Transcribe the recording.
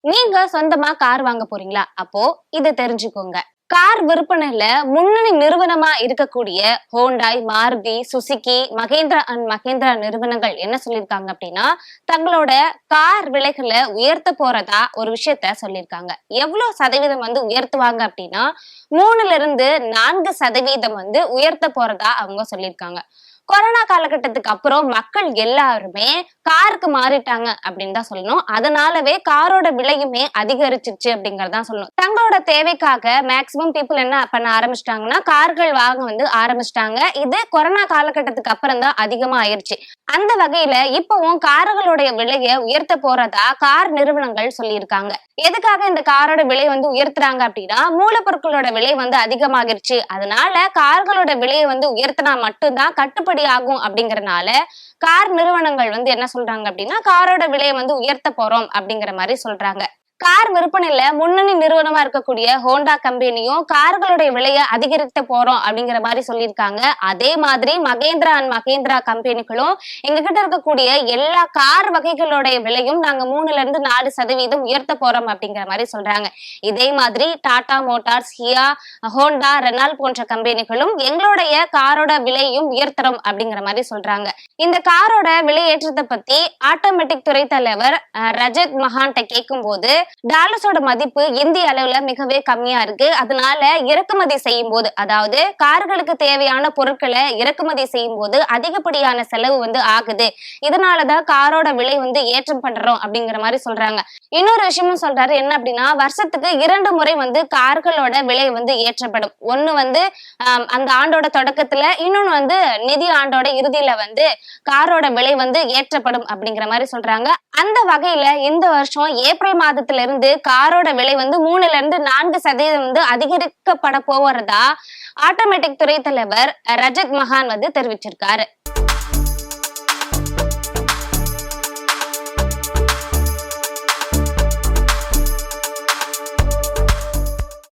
நீங்க சொந்தமா கார் வாங்க போறீங்களா? அப்போ இது தெரிஞ்சுக்கோங்க. கார் விற்பனையில முன்னணி நிறுவனமா இருக்கக்கூடிய Hyundai, Maruti, Suzuki, Mahindra and Mahindra நிறுவனங்கள் என்ன சொல்லியிருக்காங்க அப்படின்னா, தங்களோட கார் விலைகளை உயர்த்த போறதா ஒரு விஷயத்த சொல்லியிருக்காங்க. எவ்வளவு சதவீதம் உயர்த்துவாங்க அப்படின்னா 3% 4% உயர்த்த போறதா அவங்க சொல்லியிருக்காங்க. கொரோனா காலகட்டத்துக்கு அப்புறம் மக்கள் எல்லாருமே காருக்கு மாறிட்டாங்க அப்படின்னு தான் சொல்லணும். அதனாலவே காரோட விலையுமே அதிகரிச்சிருச்சு அப்படிங்கறதான் சொல்லணும். தங்களோட தேவைக்காக மேக்சிமம் பீப்புள் என்ன பண்ண ஆரம்பிச்சிட்டாங்கன்னா கார்கள் வாங்க ஆரம்பிச்சிட்டாங்க. இது கொரோனா காலகட்டத்துக்கு அப்புறம் தான் அதிகமா ஆயிருச்சு. அந்த வகையில இப்பவும் கார்களுடைய விலையை உயர்த்த போறதா கார் நிறுவனங்கள் சொல்லியிருக்காங்க. எதுக்காக இந்த காரோட விலை உயர்த்துறாங்க அப்படின்னா மூலப்பொருட்களோட விலை அதிகமாகிருச்சு. அதனால கார்களோட விலையை உயர்த்தினா மட்டும்தான் கட்டுப்படி ஆகும் அப்படிங்கறனால கார் நிறுவனங்கள் என்ன சொல்றாங்க அப்படின்னா காரோட விலையை உயர்த்த போறோம் அப்படிங்கிற மாதிரி சொல்றாங்க. கார் விற்பனையில முன்னணி நிறுவனமா இருக்கக்கூடிய ஹோண்டா கம்பெனியும் கார்களுடைய விலையை அதிகரிக்க போறோம் அப்படிங்கிற மாதிரி சொல்லியிருக்காங்க. அதே மாதிரி மகேந்திரா அண்ட் மகேந்திரா கம்பெனிகளும் எங்ககிட்ட இருக்கக்கூடிய எல்லா கார் வகைகளுடைய விலையும் நாங்க 3% உயர்த்த போறோம் அப்படிங்கிற மாதிரி சொல்றாங்க. இதே மாதிரி டாடா மோட்டார்ஸ், ஹியா, ஹோண்டா, ரெனால்ட் போன்ற கம்பெனிகளும் எங்களுடைய காரோட விலையும் உயர்த்துறோம் அப்படிங்கிற மாதிரி சொல்றாங்க. இந்த காரோட விலை ஏற்றத்தை பத்தி ஆட்டோமேட்டிக் துறை தலைவர் ரஜத் மஹான்ட்ட கேட்கும் போது டாலர்ஸோட மதிப்பு இந்திய அளவுல மிகவே கம்மியா இருக்கு. அதனால இறக்குமதி செய்யும் போது, அதாவது கார்களுக்கு தேவையான பொருட்களை இறக்குமதி செய்யும் போது அதிகப்படியான செலவு ஆகுது. இதனாலதான் காரோட விலை ஏற்றம் பண்றோம் அப்படிங்கிற மாதிரி சொல்றாங்க. இன்னொரு விஷயமும் சொல்றாரு. என்ன அப்படின்னா வருஷத்துக்கு 2 முறை கார்களோட விலை ஏற்றப்படும். ஒண்ணு அந்த ஆண்டோட தொடக்கத்துல, இன்னொன்னு நிதி ஆண்டோட இறுதியில காரோட விலை ஏற்றப்படும் அப்படிங்கிற மாதிரி சொல்றாங்க. அந்த வகையில இந்த வருஷம் ஏப்ரல் மாதத்துல இருந்து காரோட விலை 3%-4% அதிகரிக்கப்பட போவதா ஆட்டோமேட்டிக் துறை தலைவர் ரஜத் மஹான் தெரிவிச்சிருக்காரு.